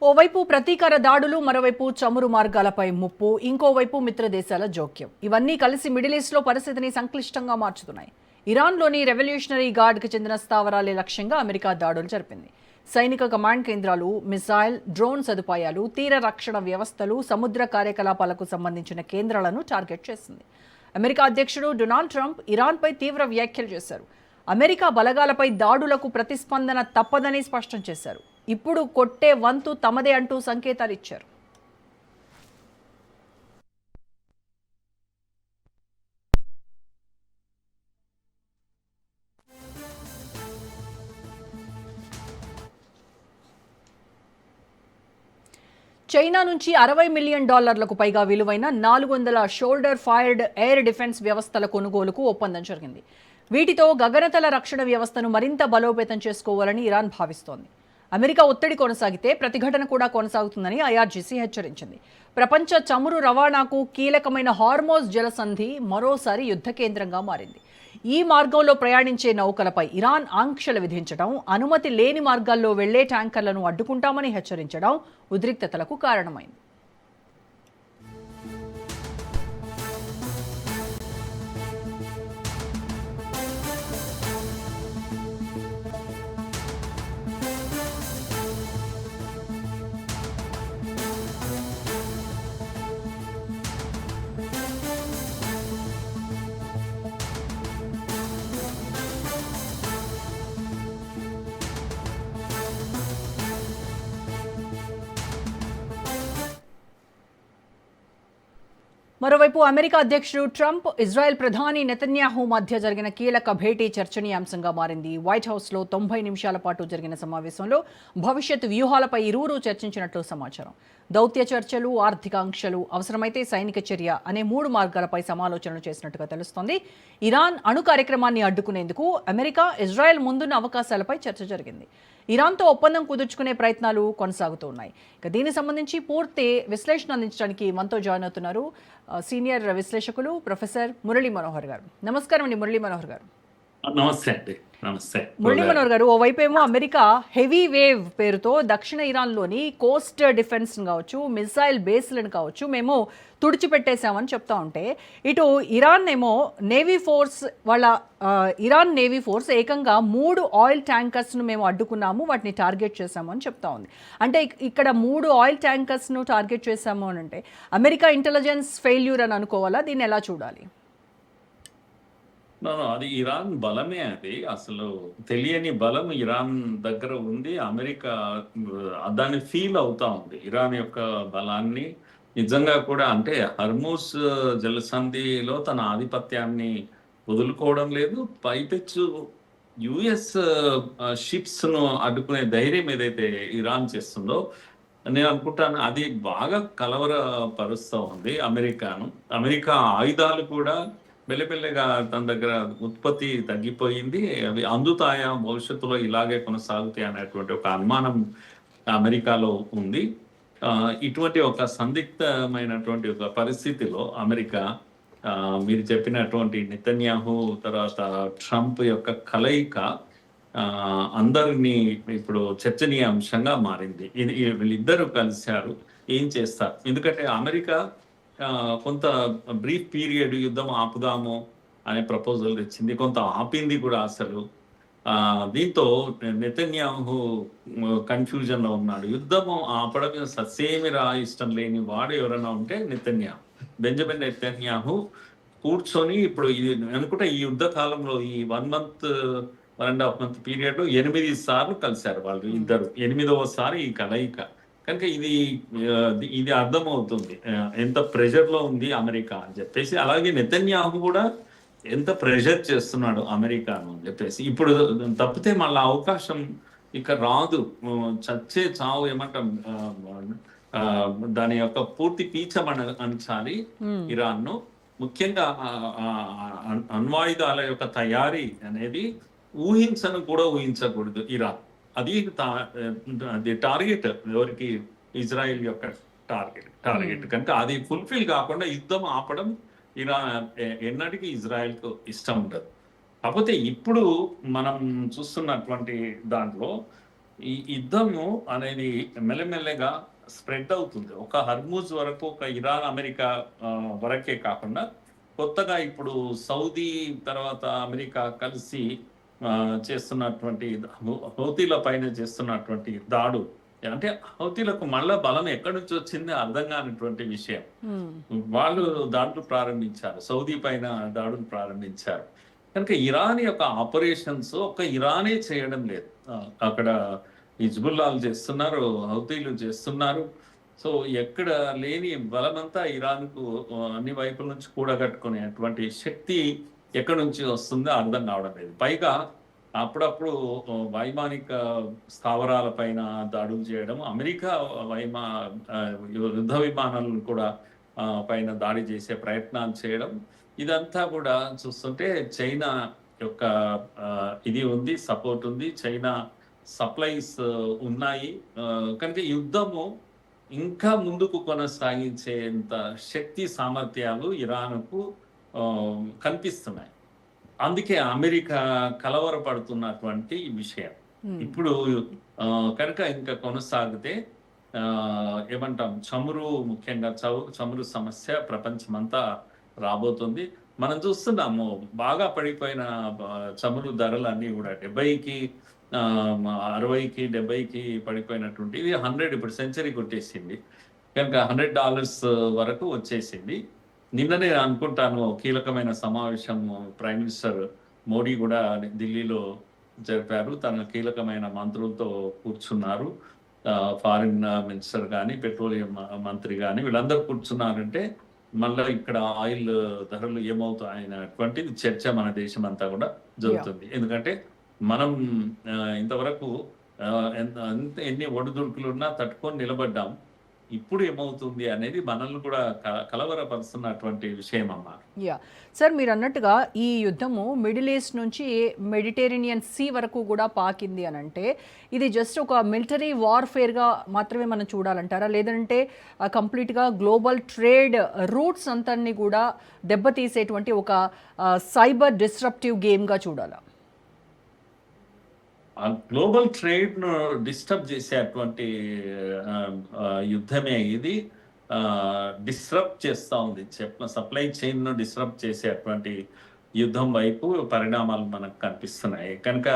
ఓవైపు ప్రతీకార దాడులు, మరోవైపు చమురు మార్గాలపై ముప్పు, ఇంకోవైపు మిత్రదేశాల జోక్యం. ఇవన్నీ కలిసి మిడిల్ ఈస్ట్లో పరిస్థితిని సంక్లిష్టంగా మార్చుతున్నాయి. ఇరాన్లోని రెవల్యూషనరీ గార్డ్కి చెందిన స్థావరాలే లక్ష్యంగా అమెరికా దాడులు జరిపింది. సైనిక కమాండ్ కేంద్రాలు, మిసైల్, డ్రోన్ సదుపాయాలు, తీర రక్షణ వ్యవస్థలు, సముద్ర కార్యకలాపాలకు సంబంధించిన కేంద్రాలను టార్గెట్ చేసింది. అమెరికా అధ్యక్షుడు డొనాల్డ్ ట్రంప్ ఇరాన్పై తీవ్ర వ్యాఖ్యలు చేశారు. అమెరికా బలగాలపై దాడులకు ప్రతిస్పందన తప్పదని స్పష్టం చేశారు. ఇప్పుడు కొట్టే వంతు తమదే అంటూ సంకేతాలు ఇచ్చారు. చైనా నుంచి $60 మిలియన్ పైగా విలువైన 400 షోల్డర్ ఫైర్డ్ ఎయిర్ డిఫెన్స్ వ్యవస్థల కొనుగోలుకు ఒప్పందం జరిగింది. వీటితో గగనతల రక్షణ వ్యవస్థను మరింత బలోపేతం చేసుకోవాలని ఇరాన్ భావిస్తోంది. అమెరికా ఒత్తిడి కొనసాగితే ప్రతిఘటన కూడా కొనసాగుతుందని ఐఆర్జీసీ హెచ్చరించింది. ప్రపంచ చమురు రవాణాకు కీలకమైన హార్మోజ్ జలసంధి మరోసారి యుద్ధ కేంద్రంగా మారింది. ఈ మార్గంలో ప్రయాణించే నౌకలపై ఇరాన్ ఆంక్షలు విధించడం, అనుమతి లేని మార్గాల్లో వెళ్లే ట్యాంకర్లను అడ్డుకుంటామని హెచ్చరించడం ఉద్రిక్తతలకు కారణమైంది. మరోవైపు అమెరికా అధ్యక్షుడు ట్రంప్, ఇజ్రాయెల్ ప్రధాని నెతన్యాహు మధ్య జరిగిన కీలక భేటీ చర్చనీయాంశంగా మారింది. వైట్ హౌస్లో 90 నిమిషాల పాటు జరిగిన సమావేశంలో భవిష్యత్ వ్యూహాలపై ఇరువురు చర్చించినట్లు సమాచారం. దౌత్య చర్చలు, ఆర్థిక ఆంక్షలు, అవసరమైతే సైనిక చర్య అనే 3 మార్గాలపై సమాలోచనలు చేసినట్టుగా తెలుస్తోంది. ఇరాన్ అణు కార్యక్రమాన్ని అడ్డుకునేందుకు అమెరికా, ఇజ్రాయెల్ ముందున్న అవకాశాలపై చర్చ జరిగింది. ఇరాన్తో ఒప్పందం కుదుర్చుకునే ప్రయత్నాలు కొనసాగుతూ ఉన్నాయి. ఇక దీనికి సంబంధించి పూర్తి విశ్లేషణ అందించడానికి మనతో జాయిన్ అవుతున్నారు సీనియర్ విశ్లేషకులు ప్రొఫెసర్ మురళీ మనోహర్ గారు. నమస్కారం అండి మురళీ మనోహర్ గారు. నమస్తే అండి. నమస్తే మురళీ మనోహర్ గారు. ఓవైపేమో అమెరికా హెవీ వేవ్ పేరుతో దక్షిణ ఇరాన్లోని కోస్ట్ డిఫెన్స్ కావచ్చు, మిసైల్ బేస్లను కావచ్చు మేము తుడిచిపెట్టేశామని చెప్తా ఉంటే, ఇటు ఇరాన్ ఏమో navy force Iran navy force ఏకంగా 3 ఆయిల్ ట్యాంకర్స్ను మేము అడ్డుకున్నాము, వాటిని టార్గెట్ చేశాము అని చెప్తా ఉంది. అంటే ఇక్కడ 3 ఆయిల్ ట్యాంకర్స్ను టార్గెట్ చేశాము అని అంటే అమెరికా ఇంటెలిజెన్స్ ఫెయిల్యూర్ అని అనుకోవాలా? దీన్ని ఎలా చూడాలి? అది ఇరాన్ బలమే. అది అసలు తెలియని బలం ఇరాన్ దగ్గర ఉంది. అమెరికా దాన్ని ఫీల్ అవుతా ఉంది, ఇరాన్ యొక్క బలాన్ని. నిజంగా కూడా అంటే హర్మూస్ జలసంధిలో తన ఆధిపత్యాన్ని వదులుకోవడం లేదు. పైపెచ్చు యుఎస్ షిప్స్ ను అడ్డుకునే ధైర్యం ఏదైతే ఇరాన్ చేస్తుందో నేను అనుకుంటాను అది బాగా కలవరపరుస్తూ ఉంది అమెరికాను. అమెరికా ఆయుధాలు కూడా మెల్లమెల్లగా తన దగ్గర ఉత్పత్తి తగ్గిపోయింది. అవి అందుతాయా, భవిష్యత్తులో ఇలాగే కొనసాగుతాయి అనేటువంటి ఒక అనుమానం అమెరికాలో ఉంది. ఇటువంటి ఒక సందిగ్ధమైనటువంటి ఒక పరిస్థితిలో అమెరికా మీరు చెప్పినటువంటి నెతన్యాహు తర్వాత ట్రంప్ యొక్క కలయిక అందరినీ ఇప్పుడు చర్చనీయాంశంగా మారింది. వీళ్ళిద్దరూ కలిశారు, ఏం చేస్తారు? ఎందుకంటే అమెరికా కొంత బ్రీఫ్ పీరియడ్ యుద్ధం ఆపుదాము అనే ప్రపోజల్ తెచ్చింది, కొంత ఆపింది కూడా అసలు. దీంతో నెతన్యాహు కన్ఫ్యూజన్లో ఉన్నాడు. యుద్ధము ఆపడం ససేమి ఇష్టం లేని వాడు ఎవరైనా ఉంటే నెతన్యాహు, బెంజమిన్ నెతన్యాహు. కూర్చొని ఇప్పుడు ఇది అనుకుంటే ఈ యుద్ధ కాలంలో ఈ 1.5 మంత్ పీరియడ్ 8 సార్లు కలిశారు వాళ్ళు ఇద్దరు. 8వసారి ఈ కలయిక. కనుక ఇది అర్థమవుతుంది ఎంత ప్రెషర్లో ఉంది అమెరికా అని చెప్పేసి. అలాగే నెతన్యాహు కూడా ఎంత ప్రెషర్ చేస్తున్నాడు అమెరికాను అని చెప్పేసి. ఇప్పుడు తప్పితే మళ్ళీ అవకాశం ఇక రాదు. చచ్చే చావు ఏమంటాం, దాని యొక్క పూర్తి అంచాలి ఇరాన్ను. ముఖ్యంగా అణ్వాయుధాల యొక్క తయారీ అనేది కూడా ఊహించకూడదు ఇరాన్. అది టార్గెట్ ఎవరికి? ఇజ్రాయెల్ యొక్క టార్గెట్ కనుక అది ఫుల్ఫిల్ కాకుండా యుద్ధం ఆపడం ఇరాన్ ఎన్నటికీ ఇజ్రాయెల్కు ఇష్టం ఉండదు. కాకపోతే ఇప్పుడు మనం చూస్తున్నటువంటి దాంట్లో ఈ యుద్ధము అనేది మెల్లమెల్లగా స్ప్రెడ్ అవుతుంది. ఒక హర్మూజ్ వరకు, ఒక ఇరాన్ అమెరికా వరకే కాకుండా కొత్తగా ఇప్పుడు సౌదీ తర్వాత అమెరికా కలిసి చేస్తున్నటువంటి హౌతీల పైన చేస్తున్నటువంటి దాడు, అంటే హౌతీలకు మళ్ళా బలం ఎక్కడి నుంచి వచ్చింది అర్థం కానిటువంటి విషయం. వాళ్ళు దాడులు ప్రారంభించారు, సౌదీ పైన దాడులు ప్రారంభించారు. కనుక ఇరాన్ యొక్క ఆపరేషన్స్ ఒక ఇరానే చేయడం లేదు. అక్కడ హిజ్బుల్లాలు చేస్తున్నారు, హౌతీలు చేస్తున్నారు. సో ఎక్కడ లేని బలమంతా ఇరాన్కు అన్ని వైపుల నుంచి కూడగట్టుకునేటువంటి శక్తి ఎక్కడి నుంచి వస్తుందో అర్థం కావడం లేదు. పైగా అప్పుడప్పుడు వైమానిక స్థావరాల పైన దాడులు చేయడం, అమెరికా యుద్ధ విమానాలను కూడా పైన దాడి చేసే ప్రయత్నాలు చేయడం, ఇదంతా కూడా చూస్తుంటే చైనా యొక్క ఇది ఉంది, సపోర్ట్ ఉంది, చైనా సప్లైస్ ఉన్నాయి. కనుక యుద్ధము ఇంకా ముందుకు కొనసాగించేంత శక్తి సామర్థ్యాలు ఇరాన్కు కనిపిస్తున్నాయి. అందుకే అమెరికా కలవరపడుతున్నటువంటి విషయం. ఇప్పుడు కనుక ఇంకా కొనసాగితే ఏమంటాం, ముఖ్యంగా చమురు సమస్య ప్రపంచమంతా రాబోతుంది. మనం చూస్తున్నాము బాగా పడిపోయిన చమురు ధరలు అన్నీ కూడా 70కి 60కి 70కి పడిపోయినటువంటి, ఇది 100 ఇప్పుడు సెంచరీ కొట్టేసింది. కనుక $100 వరకు వచ్చేసింది. నిన్ననే అనుకుంటాను కీలకమైన సమావేశం ప్రైమ్ మినిస్టర్ మోడీ కూడా ఢిల్లీలో జరిపారు. తన కీలకమైన మంత్రులతో కూర్చున్నారు. ఫారిన్ మినిస్టర్ కానీ, పెట్రోలియం మంత్రి కానీ, వీళ్ళందరూ కూర్చున్నారంటే మళ్ళీ ఇక్కడ ఆయిల్ ధరలు ఏమవుతాయనేటువంటిది చర్చ మన దేశం అంతా కూడా జరుగుతుంది. ఎందుకంటే మనం ఇంతవరకు ఎన్ని ఒడిదుడుకులు ఉన్నా తట్టుకొని నిలబడ్డాం. ఇప్పుడు ఏమవుతుంది అనేది మనల్ని కూడా కలవరపరుస్తున్నటువంటి విషయం అమ్మా. సార్, మీరు అన్నట్టుగా ఈ యుద్ధము మిడిల్ ఈస్ట్ నుంచి మెడిటేరియనియన్ సీ వరకు కూడా పాకింది అని అంటే ఇది జస్ట్ ఒక మిలిటరీ వార్ఫేర్గా మాత్రమే మనం చూడాలంటారా, లేదంటే కంప్లీట్గా గ్లోబల్ ట్రేడ్ రూట్స్ అంతన్ని కూడా దెబ్బతీసేటువంటి ఒక సైబర్ డిస్ట్రప్టివ్ గేమ్గా చూడాలా? గ్లోబల్ ట్రేడ్ ను డిస్టర్బ్ చేసేటువంటి యుద్ధమే ఇది. డిస్టర్బ్ చేస్తూ ఉంది, సప్లై చైన్ ను డిస్టర్బ్ చేసేటువంటి యుద్ధం వైపు పరిణామాలు మనకు కనిపిస్తున్నాయి. కనుక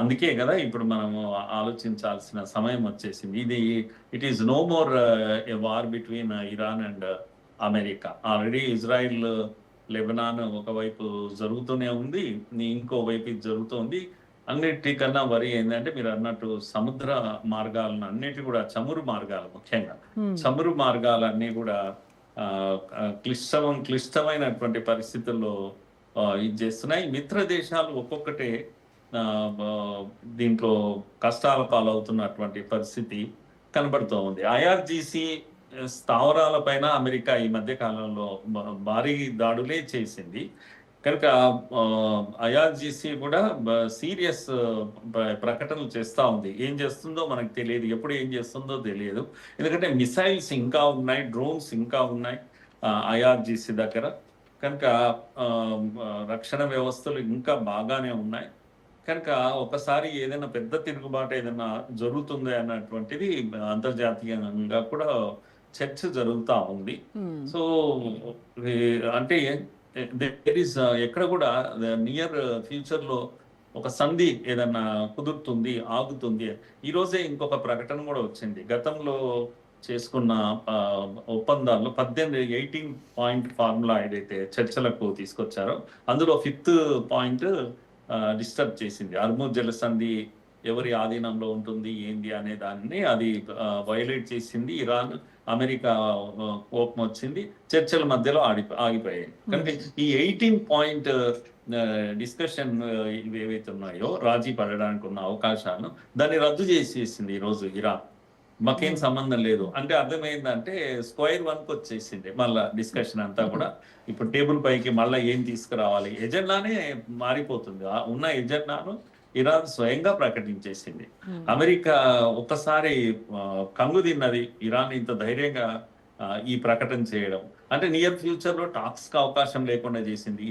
అందుకే కదా ఇప్పుడు మనము ఆలోచించాల్సిన సమయం వచ్చేసింది. It is no more a war between Iran and America. Already Israel Lebanon ఒకవైపు జరుగుతూనే ఉంది, ఇంకోవైపు ఇది జరుగుతుంది. అన్నిటికన్నా వరి ఏంటంటే మీరు అన్నట్టు సముద్ర మార్గాలను అన్నిటి కూడా, చమురు మార్గాలు ముఖ్యంగా, చమురు మార్గాలన్నీ కూడా క్లిష్టమైనటువంటి పరిస్థితుల్లో ఇది చేస్తున్నాయి. మిత్ర దేశాలు ఒక్కొక్కటే దీంట్లో కష్టాల పాలవుతున్నటువంటి పరిస్థితి కనబడుతూ ఉంది. IRGC స్థావరాల పైన అమెరికా ఈ మధ్య కాలంలో భారీ దాడులే చేసింది. కనుక IRGC కూడా సీరియస్ ప్రకటనలు చేస్తూ ఉంది. ఏం చేస్తుందో మనకు తెలియదు, ఎప్పుడు ఏం చేస్తుందో తెలియదు. ఎందుకంటే మిసైల్స్ ఇంకా ఉన్నాయి, డ్రోన్స్ ఇంకా ఉన్నాయి IRGC దగ్గర. కనుక రక్షణ వ్యవస్థలు ఇంకా బాగానే ఉన్నాయి. కనుక ఒకసారి ఏదైనా పెద్ద తిరుగుబాటు ఏదైనా జరుగుతుంది అన్నటువంటిది అంతర్జాతీయంగా కూడా చర్చ జరుగుతూ ఉంది. సో అంటే దేర్ ఈస్ ఎక్కడ కూడా నియర్ ఫ్యూచర్ లో ఒక సంధి ఏదన్నా కుదురుతుంది, ఆగుతుంది. ఈ రోజే ఇంకొక ప్రకటన కూడా వచ్చింది. గతంలో చేసుకున్న ఒప్పందాల్లో 18 పాయింట్ ఫార్ములా ఏదైతే చర్చలకు తీసుకొచ్చారో అందులో 5th పాయింట్ డిస్టర్బ్ చేసింది. హర్ముజ్ జలసంధి ఎవరి ఆధీనంలో ఉంటుంది ఏంది అనే దాన్ని అది వైలేట్ చేసింది. ఇరాన్ అమెరికా కోపం వచ్చింది, చర్చల మధ్యలో ఆగిపోయాయి. కనుక ఈ 18 పాయింట్ డిస్కషన్ ఇవి ఏవైతే ఉన్నాయో రాజీ పడడానికి ఉన్న అవకాశాలను దాన్ని రద్దు చేసేసింది ఈరోజు ఇరాన్. మాకేం సంబంధం లేదు అంటే అర్థమైందంటే స్క్వేర్ 1కి వచ్చేసింది మళ్ళా డిస్కషన్ అంతా కూడా. ఇప్పుడు టేబుల్ పైకి మళ్ళీ ఏం తీసుకురావాలి, ఎజెండానే మారిపోతుంది. ఉన్న ఎజెండాను ఇరాన్ స్వయంగా ప్రకటించేసింది. అమెరికా ఒక్కసారి కంగు తిన్నది, ఇరాన్ ఇంత ధైర్యంగా ఈ ప్రకటన చేయడం. అంటే నియర్ ఫ్యూచర్ లో టాక్స్ కి అవకాశం లేకుండా చేసింది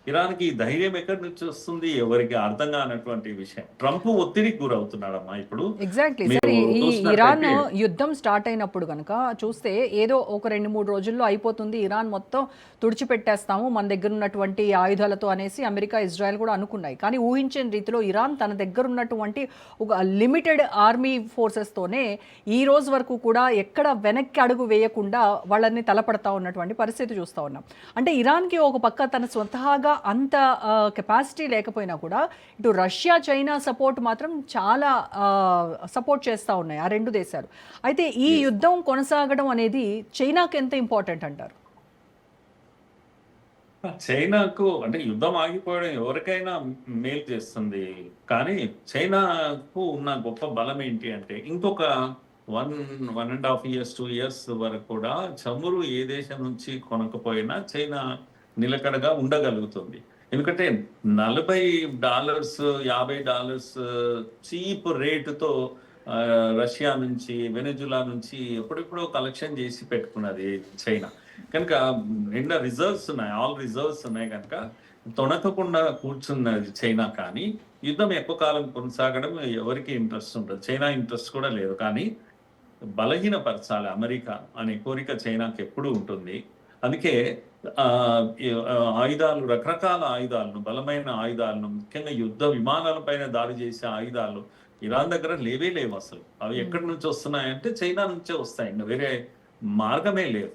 ఇరాన్కి ఈ ధైర్యం ఎక్కడి నుంచి వస్తుంది ఎవరికి అర్థం కానటువంటి విషయం. ట్రంప్ ఒత్తిడికి గురవుతున్నాడమ్మా ఇప్పుడు. Exactly sir. మీరు ఈ ఇరాన్ చూసినట్లయితే యుద్ధం స్టార్ట్ అయినప్పుడు కనుక చూస్తే ఏదో ఒక 2-3 రోజుల్లో అయిపోతుంది, ఇరాన్ మొత్తం తుడిచిపెట్టేస్తాము మన దగ్గర ఉన్నటువంటి ఆయుధాలతో అనేసి అమెరికా, ఇజ్రాయెల్ కూడా అనుకున్నాయి. కానీ ఊహించిన రీతిలో ఇరాన్ తన దగ్గర ఉన్నటువంటి ఒక లిమిటెడ్ ఆర్మీ ఫోర్సెస్తోనే ఈ రోజు వరకు కూడా ఎక్కడ వెనక్కి అడుగు వేయకుండా వాళ్ళని తలపడతా ఉన్నటువంటి పరిస్థితి చూస్తూ ఉన్నాం. అంటే ఇరాన్కి ఒక పక్క తన స్వతహాగా అంత కెపాసిటీ లేకపోయినా కూడా ఇటు రష్యా, చైనా సపోర్ట్ మాత్రం చాలా సపోర్ట్ చేస్తూ ఉన్నాయి ఆ రెండు దేశాలు. అయితే ఈ యుద్ధం కొనసాగడం అనేది చైనాకి ఎంత ఇంపార్టెంట్ అంటారు? చైనాకు అంటే యుద్ధం ఆగిపోవడం ఎవరికైనా మేలు చేస్తుంది. కానీ చైనాకు ఉన్న గొప్ప బలం ఏంటి అంటే ఇంకొక 1.5 years 2 years వరకు కూడా చమురు ఏ దేశం నుంచి కొనకపోయినా చైనా నిలకడగా ఉండగలుగుతుంది. ఎందుకంటే $40, $50 చీప్ రేటుతో రష్యా నుంచి, వెనెజులా నుంచి ఎప్పుడెప్పుడో కలెక్షన్ చేసి పెట్టుకున్నది చైనా. కనుక నిండా రిజర్వ్స్ ఉన్నాయి, ఆల్ రిజర్వ్స్ ఉన్నాయి. కనుక తొణకకుండా కూర్చున్నది చైనా. కానీ యుద్ధం ఎక్కువ కాలం కొనసాగడం ఎవరికి ఇంట్రెస్ట్ ఉంటుంది, చైనా ఇంట్రెస్ట్ కూడా లేదు. కానీ బలహీనపరచాలి అమెరికా అనే కోరిక చైనాకి ఎప్పుడూ ఉంటుంది. అందుకే ఆయుధాలు, రకరకాల ఆయుధాలను, బలమైన ఆయుధాలను, ముఖ్యంగా యుద్ధ విమానాలపైన దాడి చేసే ఆయుధాలు ఇరాన్ దగ్గర లేవు అసలు. అవి ఎక్కడి నుంచి వస్తున్నాయంటే చైనా నుంచే వస్తాయి, ఇంకా వేరే మార్గమే లేదు.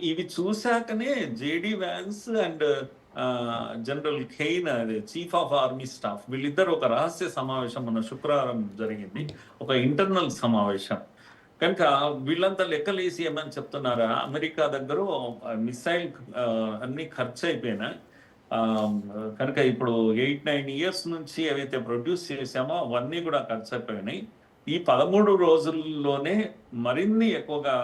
ఇవి చూశాకనే J D Vance and general Caine, chief of army staff, వీళ్ళిద్దరు ఒక రహస్య సమావేశం మొన్న శుక్రవారం జరిగింది, ఒక ఇంటర్నల్ సమావేశం. కనుక వీళ్ళంతా లెక్కలేసి ఏమని చెప్తున్నారా, అమెరికా దగ్గర మిసైల్ అన్ని ఖర్చు అయిపోయినాయి కనుక ఇప్పుడు 8-9 years నుంచి ఏవైతే ప్రొడ్యూస్ చేసామో అవన్నీ కూడా ఖర్చు అయిపోయినాయి. ఈ 13 రోజుల్లోనే మరిన్ని ఎక్కువగా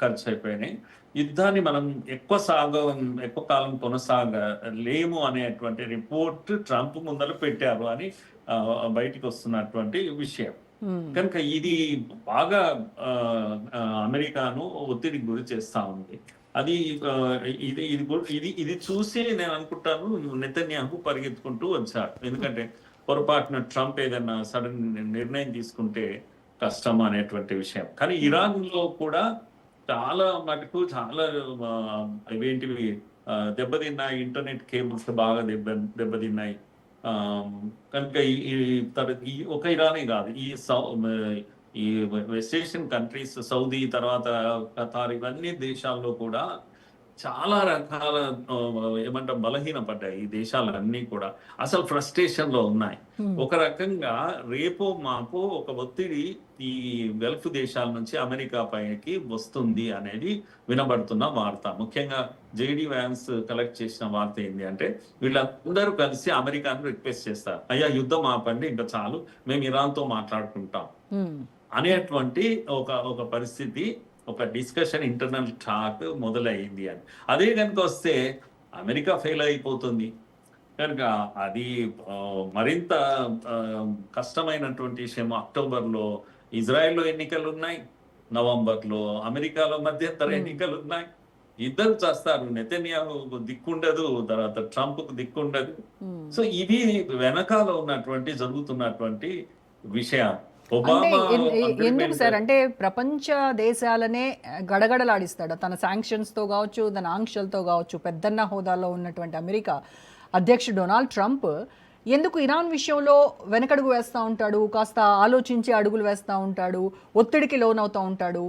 ఖర్చు అయిపోయినాయి. యుద్ధాన్ని మనం ఎక్కువ కాలం కొనసాగలేము అనేటువంటి రిపోర్ట్ ట్రంప్ ముందర పెట్టారు అని బయటికి వస్తున్నటువంటి విషయం. కనుక ఇది బాగా అమెరికాను ఒత్తిడికి గురి చేస్తా ఉంది. అది ఇది చూసి నేను అనుకుంటాను నెతన్యాహు పరిగెత్తుకుంటూ వచ్చారు. ఎందుకంటే పొరపాటున ట్రంప్ ఏదైనా సడన్ నిర్ణయం తీసుకుంటే కష్టం అనేటువంటి విషయం. కానీ ఇరాన్ లో కూడా చాలా మటుకు చాలా ఇవేంటివి దెబ్బతిన్నాయి, ఇంటర్నెట్ కేబుల్స్ బాగా దెబ్బతిన్నాయి. కనుక ఈ ఒక ఇరానే కాదు, ఈ వెస్ట్ ఏషియన్ కంట్రీస్, సౌదీ, తర్వాత ఖతార్, ఇవన్నీ దేశాల్లో కూడా చాలా రకాల ఏమంటారు బలహీనపడ్డాయి. ఈ దేశాలన్నీ కూడా అసలు ఫ్రస్ట్రేషన్ లో ఉన్నాయి. ఒక రకంగా రేపో మాపో ఒక ఒత్తిడి ఈ గల్ఫ్ దేశాల నుంచి అమెరికా పైకి వస్తుంది అనేది వినబడుతున్న వార్త. ముఖ్యంగా జేడి వ్యాన్స్ కలెక్ట్ చేసిన వార్త ఏంటి అంటే వీళ్ళందరూ కలిసి అమెరికాను రిక్వెస్ట్ చేస్తారు, అయ్యా యుద్ధం ఆపండి, ఇంకా చాలు, మేము ఇరాన్తో మాట్లాడుకుంటాం అనేటువంటి ఒక పరిస్థితి, ఒక డిస్కషన్, ఇంటర్నల్ టాక్ మొదలైంది అని. అదే కనుక వస్తే అమెరికా ఫెయిల్ అయిపోతుంది. కనుక అది మరింత కష్టమైనటువంటి విషయం. అక్టోబర్లో ఇజ్రాయెల్లో ఎన్నికలు ఉన్నాయి, నవంబర్లో అమెరికాలో మధ్యంతర ఎన్నికలు ఉన్నాయి. ఇద్దరు చేస్తారు, నెతన్యాహు దిక్కుండదు, తర్వాత ట్రంప్ కు దిక్కుండదు. సో ఇవి వెనకాల ఉన్నటువంటి జరుగుతున్నటువంటి విషయం. ఎందుకు సార్ అంటే ప్రపంచ దేశాలనే గడగడలాడిస్తాడు తన శాంక్షన్స్తో కావచ్చు, తన ఆంక్షలతో కావచ్చు. పెద్దన్న హోదాలో ఉన్నటువంటి అమెరికా అధ్యక్షుడు డొనాల్డ్ ట్రంప్ ఎందుకు ఇరాన్ విషయంలో వెనకడుగు వేస్తూ ఉంటాడు, కాస్త ఆలోచించి అడుగులు వేస్తూ ఉంటాడు, ఒత్తిడికి లోనవుతూ ఉంటాడు?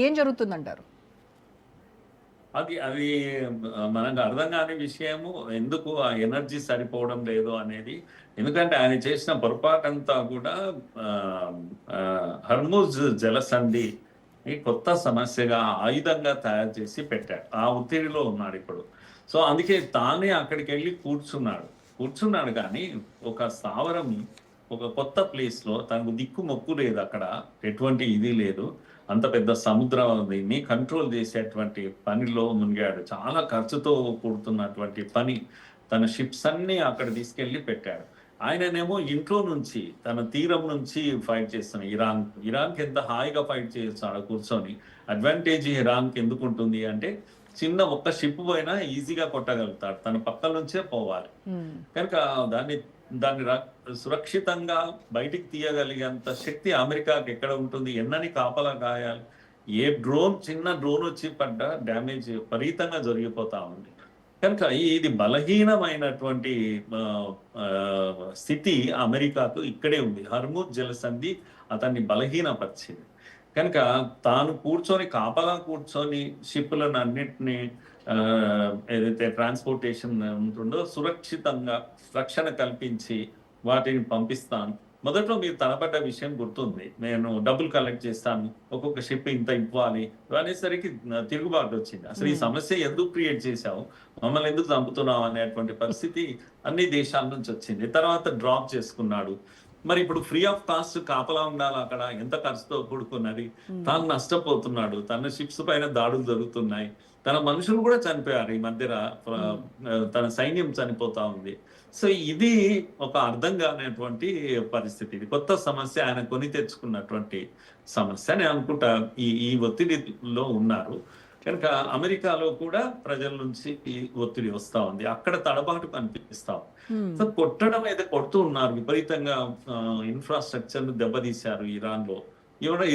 ఏం జరుగుతుందంటారు? అది మనకు అర్థం కాని విషయము. ఎందుకు ఆ ఎనర్జీ సరిపోవడం లేదు అనేది. ఎందుకంటే ఆయన చేసిన పొరపాటంతా కూడా హర్ముజ్ జలసంధి కొత్త సమస్యగా ఆయుధంగా తయారు చేసి పెట్టాడు. ఆ ఒత్తిడిలో ఉన్నాడు ఇప్పుడు. సో అందుకే తానే అక్కడికి వెళ్ళి కూర్చున్నాడు కానీ ఒక స్థావరం, ఒక కొత్త ప్లేస్లో తనకు దిక్కు మొక్కు లేదు, అక్కడ ఎటువంటి ఇది లేదు. అంత పెద్ద సముద్రాన్ని కంట్రోల్ చేసేటువంటి పనిలో మునిగాడు. చాలా ఖర్చుతో కూడుతున్నటువంటి పని. తన షిప్స్ అన్ని అక్కడ తీసుకెళ్లి పెట్టాడు. ఆయననేమో ఇంట్లో నుంచి తన తీరం నుంచి ఫైట్ చేస్తున్న ఇరాన్కి ఎంత హాయిగా ఫైట్ చేయొచ్చు ఆడ కూర్చొని. అడ్వాంటేజ్ ఇరాన్కి ఎందుకు ఉంటుంది అంటే చిన్న ఒక్క షిప్ పోయినా ఈజీగా కొట్టగలుగుతాడు, తన పక్కల నుంచే పోవాలి కనుక దాన్ని దాన్ని సురక్షితంగా బయటికి తీయగలిగేంత శక్తి అమెరికాకి ఎక్కడ ఉంటుంది, ఎన్నని కాపలా కాయాలి. ఏ చిన్న డ్రోన్ వచ్చి పడ్డ డ్యామేజ్ విపరీతంగా జరిగిపోతా ఉంది. కనుక ఇది బలహీనమైనటువంటి స్థితి అమెరికాకు ఇక్కడే ఉంది. హర్ముజ్ జలసంధి అతన్ని బలహీనపరిచింది. కనుక తాను కాపలా కూర్చొని షిప్లను అన్నిటినీ ఏదైతే ట్రాన్స్పోర్టేషన్ ఉంటుందో సురక్షితంగా రక్షణ కల్పించి వాటిని పంపిస్తాను. మొదట్లో మీరు తలపడ్డ విషయం గుర్తుంది, నేను డబ్బులు కలెక్ట్ చేస్తాను, ఒక్కొక్క షిప్ ఇంత ఇవ్వాలి అనేసరికి తిరుగుబాటు వచ్చింది. అసలు ఈ సమస్య ఎందుకు క్రియేట్ చేశావు, మమ్మల్ని ఎందుకు చంపుతున్నావు అనేటువంటి పరిస్థితి అన్ని దేశాల నుంచి వచ్చింది. తర్వాత డ్రాప్ చేసుకున్నాడు. మరి ఇప్పుడు ఫ్రీ ఆఫ్ కాస్ట్ కాపలా ఉండాలి, అక్కడ ఎంత ఖర్చుతో కూడుకున్నది, తాను నష్టపోతున్నాడు, తన షిప్స్ పైన దాడులు జరుగుతున్నాయి, తన మనుషులు కూడా చనిపోయారు, ఈ మధ్య తన సైన్యం చనిపోతా ఉంది. సో ఇది ఒక అర్థం కానటువంటి పరిస్థితి, ఇది కొత్త సమస్య, ఆయన కొని తెచ్చుకున్నటువంటి సమస్య నేను అనుకుంటా. ఈ ఒత్తిడిలో ఉన్నారు కనుక అమెరికాలో కూడా ప్రజల నుంచి ఈ ఒత్తిడి వస్తా ఉంది, అక్కడ తడబాటు కనిపిస్తాం. సో కొట్టడం అయితే కొడుతూ ఉన్నారు విపరీతంగా, ఇన్ఫ్రాస్ట్రక్చర్ ను దెబ్బతీశారు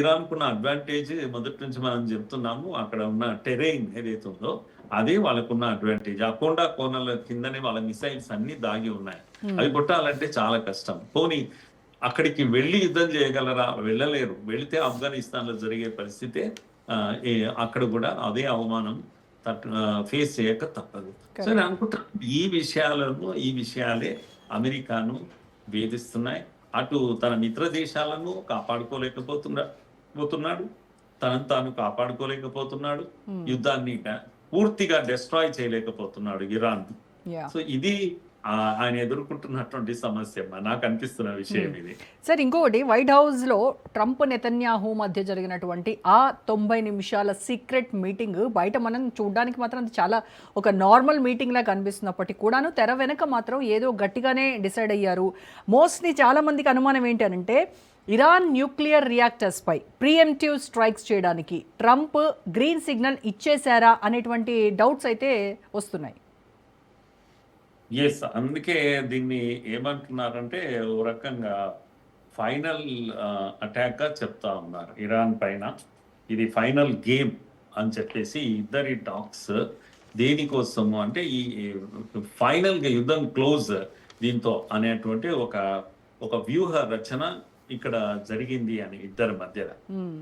ఇరాన్ కున్న అడ్వాంటేజ్ మొదటి నుంచి మనం చెప్తున్నాము, అక్కడ ఉన్న టెరైన్ ఏదైతే ఉందో అదే వాళ్ళకున్న అడ్వాంటేజ్. ఆ కోనల కిందనే వాళ్ళ మిసైల్స్ అన్ని దాగి ఉన్నాయి, అవి కొట్టాలంటే చాలా కష్టం. పోనీ అక్కడికి వెళ్ళి యుద్ధం చేయగలరా, వెళ్ళలేరు. వెళితే ఆఫ్ఘనిస్తాన్ లో జరిగే పరిస్థితే అక్కడ కూడా అదే అవమానం ఫేస్ చేయక తప్పదు. సో నేను అనుకుంటాను ఈ విషయాలే అమెరికాను వేధిస్తున్నాయి. అటు తన మిత్ర దేశాలను కాపాడుకోలేకపోతున్నాడు, తనను తాను కాపాడుకోలేకపోతున్నాడు, యుద్ధాన్ని పూర్తిగా డెస్ట్రాయ్ చేయలేకపోతున్నాడు ఇరాన్. సో ఇది ఆయన ఎదుర్కొంటున్నటువంటి సమస్య, నాకు అనిపిస్తున్న విషయం ఇది. సార్ ఇంకొకటి, వైట్ హౌస్ లో ట్రంప్ నెతన్యాహు మధ్య జరిగినటువంటి ఆ 90 నిమిషాల సీక్రెట్ మీటింగ్ బయట మనం చూడడానికి మాత్రం అది చాలా ఒక నార్మల్ మీటింగ్ లా కనిపిస్తున్నప్పటికీ కూడాను తెర వెనక మాత్రం ఏదో గట్టిగానే డిసైడ్ అయ్యారు. మోస్ట్లీ చాలా మందికి అనుమానం ఏంటంటే ఇరాన్ న్యూక్లియర్ రియాక్టర్స్ పై ప్రీఎంప్టివ్ స్ట్రైక్స్ చేయడానికి ట్రంప్ గ్రీన్ సిగ్నల్ ఇచ్చేశారా అనేటువంటి డౌట్స్ అయితే వస్తున్నాయి. ఎస్, అందుకే దీన్ని ఏమంటున్నారంటే ఓ రకంగా ఫైనల్ అటాక్ గా చెప్తా ఉన్నారు ఇరాన్ పైన. ఇది ఫైనల్ గేమ్ అని చెప్పేసి ఇద్దరి టాక్స్ దేనికోసము అంటే ఈ ఫైనల్ గా యుద్ధం క్లోజ్ దీంతో అనేటువంటి ఒక వ్యూహ రచన ఇక్కడ జరిగింది అని ఇద్దరి మధ్య.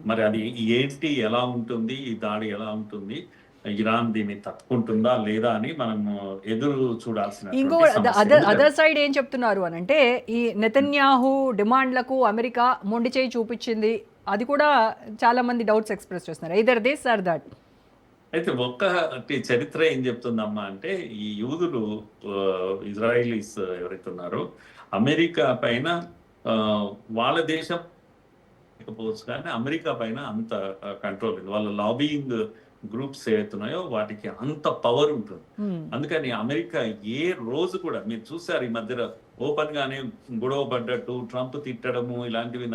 మరి అది ఏంటి, ఎలా ఉంటుంది, ఈ దాడి ఎలా ఉంటుంది, ఇరాన్ దీన్ని తట్టుకుంటుందా లేదా అని మనం ఎదురు చూడాల్సిన. ఇంకో అదర్ సైడ్ ఏం చెప్తున్నారు అని అంటే ఈ నెతన్యాహు డిమాండ్లకు అమెరికా మొండి చేయి చూపించింది, అది కూడా చాలా మంది డౌట్స్ ఎక్స్ప్రెస్ చేస్తున్నారు. Either this or that. అయితే ఒక్కటి చరిత్ర ఏం చెప్తుందమ్మా అంటే ఈ యూదులు ఇజ్రాయిలీస్ ఎవరైతే ఉన్నారో అమెరికా పైన వాళ్ళ దేశం లేకపోవచ్చు కానీ అమెరికా పైన అంత కంట్రోల్ ఉంది. వాళ్ళ లాబియింగ్ గ్రూప్స్ ఏవైతున్నాయో వాటికి అంత పవర్ ఉంటుంది. అందుకని అమెరికా ఏ రోజు కూడా మీరు చూసారు ఈ మధ్య ఓపెన్ గానే గొడవ పడ్డట్టు ట్రంప్ తిట్టడము ఇలాంటివి,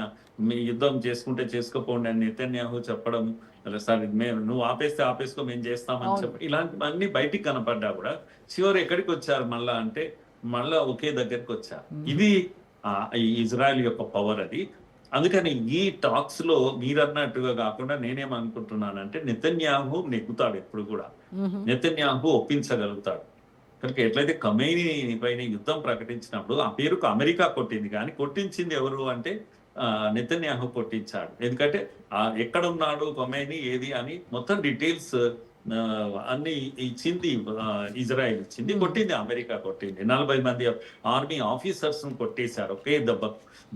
మీ యుద్ధం చేసుకుంటే చేసుకోపోండి అని నెతన్యాహు చెప్పడం, సరే నువ్వు ఆపేసుకో మేము చేస్తామని చెప్పి ఇలాంటివన్నీ బయటికి కనపడ్డా కూడా చివరి ఎక్కడికి వచ్చారు మళ్ళా అంటే మళ్ళా ఒకే దగ్గరికి వచ్చారు. ఇది ఇజ్రాయెల్ యొక్క పవర్ అది. అందుకని ఈ టాక్స్ లో మీరన్నట్టుగా కాకుండా నేనేమనుకుంటున్నానంటే నెతన్యాహు నెగ్గుతాడు ఎప్పుడు కూడా, నెతన్యాహు ఒప్పించగలుగుతాడు. కనుక ఎట్లయితే ఖమేనీ పైన యుద్ధం ప్రకటించినప్పుడు ఆ పేరుకు అమెరికా కొట్టింది కానీ కొట్టించింది ఎవరు అంటే నెతన్యాహు కొట్టించాడు. ఎందుకంటే ఎక్కడ ఉన్నాడు ఖమేనీ ఏది అని మొత్తం డీటెయిల్స్ అన్ని ఇచ్చింది ఇజ్రాయెల్ ఇచ్చింది, కొట్టింది అమెరికా కొట్టింది. 40 మంది ఆర్మీ ఆఫీసర్స్ ను కొట్టేశారు ఒకే దెబ్బ.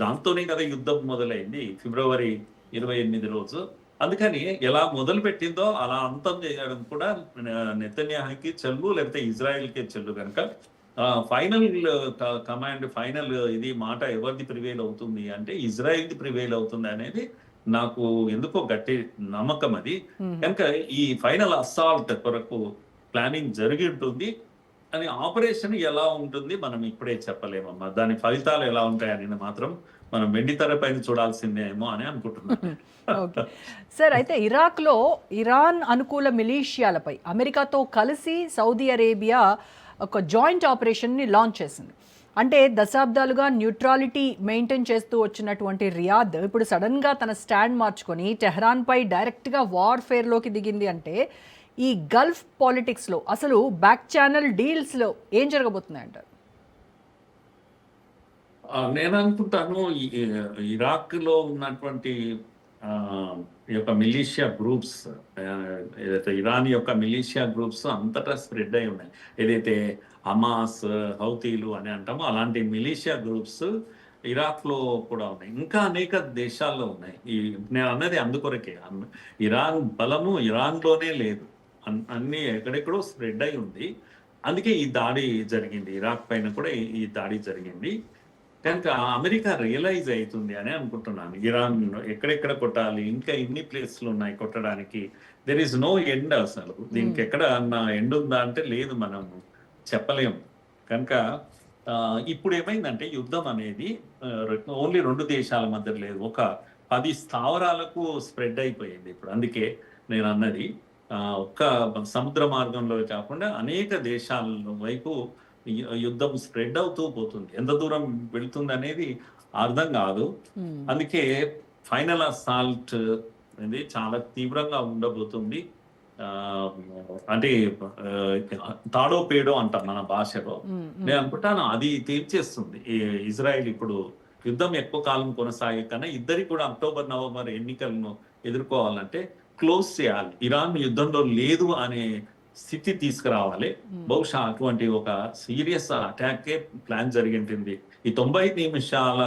దాంతోనే కదా యుద్ధం మొదలైంది ఫిబ్రవరి 28 రోజు. అందుకని ఎలా మొదలు పెట్టిందో అలా అంతం చేయడం కూడా నెతన్యాహుకి చెల్లు, లేకపోతే ఇజ్రాయెల్కే చెల్లు. కనుక ఫైనల్ కమాండ్ ఫైనల్ ఇది మాట ఎవరిది ప్రివేల్ అవుతుంది అంటే ఇజ్రాయెల్ది ప్రివేల్ అవుతుంది అనేది నాకు ఎందుకో గట్టి నమ్మకం అది. కనుక ఈ ఫైనల్ అసాల్ట్ కొరకు ప్లానింగ్ జరిగి ఉంటుంది. అని ఆపరేషన్ ఎలా ఉంటుంది మనం ఇప్పుడే చెప్పలేమమ్మా. దాని ఫలితాలు ఎలా ఉంటాయని మాత్రం మనం వెండితెర పైన చూడాల్సిందేమో అని అనుకుంటున్నాను. ఓకే. సార్ అయితే ఇరాక్‌లో ఇరాన్ అనుకూల మిలీషియాలపై అమెరికాతో కలిసి సౌదీ అరేబియా ఒక జాయింట్ ఆపరేషన్‌ని లాంచ్ చేసింది. అంటే దశాబ్దాలుగా న్యూట్రాలిటీ మెయింటైన్ చేస్తూ వచ్చినటువంటి రియాద్ ఇప్పుడు సడన్‌గా తన స్టాండ్ మార్చుకొని టెహ్రాన్‌పై డైరెక్ట్‌గా వార్‌ఫేర్‌లోకి దిగింది అంటే ఈ గల్ఫ్ పాలిటిక్స్‌లో అసలు బ్యాక్ ఛానల్ డీల్స్‌లో ఏం జరగబోతున్నాయంటారు? నేను అనుకుంటాను ఇరాక్‌లో ఉన్నటువంటి ఈ యొక్క మిలీషియా గ్రూప్స్, ఏదైతే ఇరాన్ యొక్క మిలీషియా గ్రూప్స్ అంతటా స్ప్రెడ్ అయి ఉన్నాయి. ఏదైతే హమాస్, హౌతీలు అని అంటామో అలాంటి మిలీషియా గ్రూప్స్ ఇరాక్‌లో కూడా ఉన్నాయి. ఇంకా అనేక దేశాల్లో ఉన్నాయి. నేను అన్నది అందుకొరకే. ఇరాన్ బలము ఇరాన్‌లోనే లేదు. అన్నీ ఎక్కడెక్కడో స్ప్రెడ్ అయి ఉంది. అందుకే ఈ దాడి జరిగింది. ఇరాక్ పైన కూడా ఈ దాడి జరిగింది. కనుక అమెరికా రియలైజ్ అవుతుంది అని అనుకుంటున్నాను. ఇరాన్ ఎక్కడెక్కడ కొట్టాలి, ఇంకా ఎన్ని ప్లేస్లు ఉన్నాయి కొట్టడానికి. దెర్ ఈస్ నో ఎండ్ అసలు. దీనికి ఎక్కడ అన్న ఎండ్ ఉందా అంటే లేదు, మనం చెప్పలేము. కనుక ఇప్పుడు ఏమైందంటే యుద్ధం అనేది ఓన్లీ 2 దేశాల మధ్య లేదు, ఒక 10 స్థావరాలకు స్ప్రెడ్ అయిపోయింది ఇప్పుడు. అందుకే నేను అన్నది ఒక్క సముద్ర మార్గంలో కాకుండా అనేక దేశాల వైపు యుద్ధం స్ప్రెడ్ అవుతూ పోతుంది. ఎంత దూరం వెళుతుంది అనేది అర్థం కాదు. అందుకే ఫైనల్ అసాల్ట్ అనేది చాలా తీవ్రంగా ఉండబోతుంది. అంటే తాడో పేడో అంటాం మన భాషలో. నేను అనుకుంటాను అది తీర్చేస్తుంది. ఇజ్రాయెల్ ఇప్పుడు యుద్ధం ఎక్కువ కాలం కొనసాగే కన్నా ఇద్దరికి కూడా అక్టోబర్, నవంబర్ ఎన్నికలను ఎదుర్కోవాలంటే క్లోజ్ చేయాలి. ఇరాన్ యుద్ధంలో లేదు అనే స్థితి తీసుకురావాలి. బహుశా అటువంటి ఒక సీరియస్ అటాకే ప్లాన్ జరిగింది. ఈ 90 నిమిషాల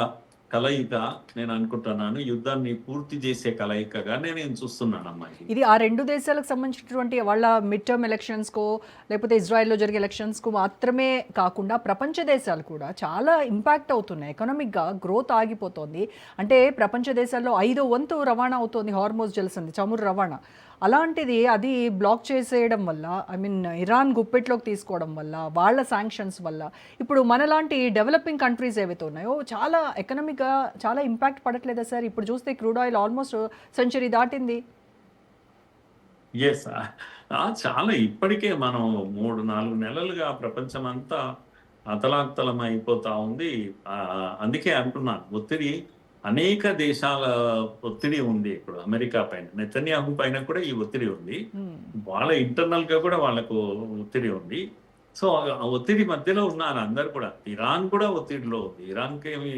కలయిక నేను అనుకుంటున్నాను యుద్ధాన్ని పూర్తి చేసే కలయికగా నేను చూస్తున్నాను అమ్మాయి. ఇది ఆ 2 దేశాలకు సంబంధించినటువంటి వాళ్ళ మిడ్ టర్మ్ ఎలక్షన్స్కో లేకపోతే ఇజ్రాయెల్లో జరిగే ఎలక్షన్స్కు మాత్రమే కాకుండా ప్రపంచ దేశాలు కూడా చాలా ఇంపాక్ట్ అవుతున్నాయి. ఎకనామిక్గా గ్రోత్ ఆగిపోతుంది. అంటే ప్రపంచ దేశాల్లో 5వ వంతు రవాణా అవుతుంది హార్మోజ్ జలసంధి, చమురు రవాణా. అలాంటిది అది బ్లాక్ చేసేయడం వల్ల, ఐ మీన్ ఇరాన్ గుప్పెట్లోకి తీసుకోవడం వల్ల, వాళ్ళ శాంక్షన్స్ వల్ల ఇప్పుడు మనలాంటి డెవలపింగ్ కంట్రీస్ ఏవైతే ఉన్నాయో చాలా ఎకనామిక్గా చాలా ఇంపాక్ట్ పడట్లేదా సార్? ఇప్పుడు చూస్తే క్రూడ్ ఆయిల్ ఆల్మోస్ట్ సెంచరీ దాటింది. ఎస్, చాలా ఇప్పటికే మనం 3-4 నెలలుగా ప్రపంచం అంతా అతలాకుతలం అయిపోతా ఉంది. అందుకే అంటున్నాను, ఒత్తిడి అనేక దేశాల ఒత్తిడి ఉంది ఇప్పుడు అమెరికా పైన. నెతన్యాహు పైన కూడా ఈ ఒత్తిడి ఉంది. వాళ్ళ ఇంటర్నల్ గా కూడా వాళ్ళకు ఒత్తిడి ఉంది. సో ఆ ఒత్తిడి మధ్యలో ఉన్నారు అందరు కూడా. ఇరాన్ కూడా ఒత్తిడిలో ఉంది. ఇరాన్కి ఏమి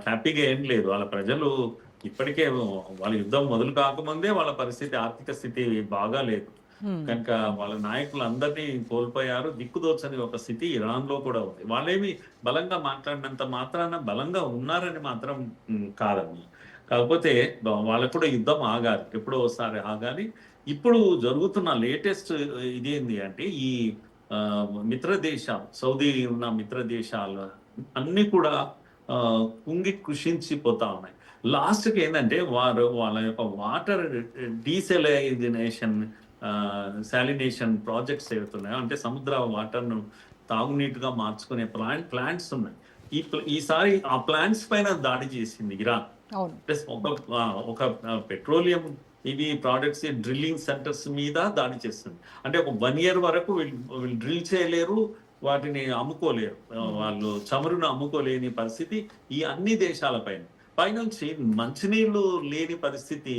హ్యాపీగా ఏం లేదు. వాళ్ళ ప్రజలు ఇప్పటికే వాళ్ళ యుద్ధం మొదలు కాకముందే వాళ్ళ పరిస్థితి, ఆర్థిక స్థితి బాగా లేదు. కనుక వాళ్ళ నాయకులు అందరినీ కోల్పోయారు. దిక్కుదోచని ఒక స్థితి ఇరాన్ లో కూడా ఉంది. వాళ్ళేమి బలంగా మాట్లాడినంత మాత్రాన బలంగా ఉన్నారని మాత్రం కాదండి. కాకపోతే వాళ్ళకు కూడా యుద్ధం ఆగాలి, ఎప్పుడో ఒకసారి ఆగాలి. ఇప్పుడు జరుగుతున్న లేటెస్ట్ ఇదేంటి అంటే ఈ మిత్ర దేశాలు, సౌదీ ఉన్న మిత్ర దేశాలు అన్ని కూడా కుంగి కృషించిపోతా ఉన్నాయి. లాస్ట్కి ఏంటంటే వాళ్ళ యొక్క వాటర్ శాలినేషన్ ప్రాజెక్ట్స్ ఏవైతున్నాయో, అంటే సముద్ర వాటర్ను తాగునీటుగా మార్చుకునే ప్లాంట్స్ ఉన్నాయి. ఈసారి ఆ ప్లాంట్స్ పైన దాడి చేసింది ఇరాన్. ప్లస్ ఒక పెట్రోలియం ఇవి ప్రాడక్ట్స్ డ్రిల్లింగ్ సెంటర్స్ మీద దాడి చేస్తుంది. అంటే ఒక 1 year వరకు వీళ్ళు డ్రిల్ చేయలేరు, వాటిని అమ్ముకోలేరు. వాళ్ళు చమురును అమ్ముకోలేని పరిస్థితి ఈ అన్ని దేశాల పైనుంచి మంచినీళ్లు లేని పరిస్థితి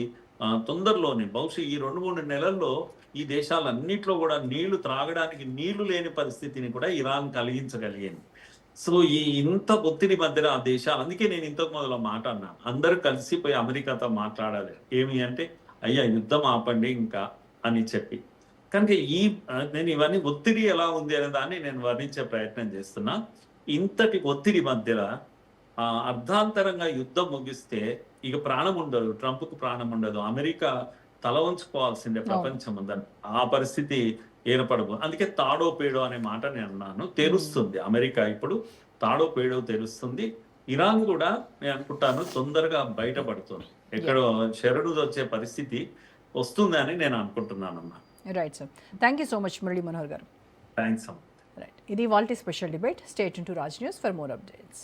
తొందరలోనే, బహుశా ఈ 2-3 నెలల్లో ఈ దేశాలన్నింటిలో కూడా నీళ్లు త్రాగడానికి నీళ్లు లేని పరిస్థితిని కూడా ఇరాన్ కలిగించగలిగింది. సో ఇంత ఒత్తిడి మధ్యలో ఆ దేశాలు, అందుకే నేను ఇంతకు మొదలు మాట అన్నాను, అందరూ కలిసిపోయి అమెరికాతో మాట్లాడాలి. ఏమి అంటే అయ్యా యుద్ధం ఆపండి ఇంకా అని చెప్పి. కనుక నేను ఇవన్నీ ఒత్తిడి ఎలా ఉంది అనే దాన్ని నేను వర్ణించే ప్రయత్నం చేస్తున్నా. ఇంతటి ఒత్తిడి మధ్యలో అర్ధాంతరంగా యుద్ధం ముగిస్తే ఇక ప్రాణం ఉండదు, ట్రంప్కు ప్రాణం ఉండదు, అమెరికా తల వంచుకోవాల్సిందే ప్రపంచం ఉందని ఆ పరిస్థితి ఏర్పడదు. అందుకే తాడో పేడో అనే మాట నేను అన్నాను. తెలుస్తుంది అమెరికా ఇప్పుడు తాడో పేడో తెలుస్తుంది. ఇరాన్ కూడా నేను అనుకుంటాను తొందరగా బయటపడుతుంది, ఎక్కడో శరణు వచ్చే పరిస్థితి వస్తుందని నేను అనుకుంటున్నాను అమ్మా. Right sir, thank you so much Murali Manohar గారు. థ్యాంక్స్ అమ్మా. రైట్, ఇది వాల్టీ special debate. State to Raj News for more updates.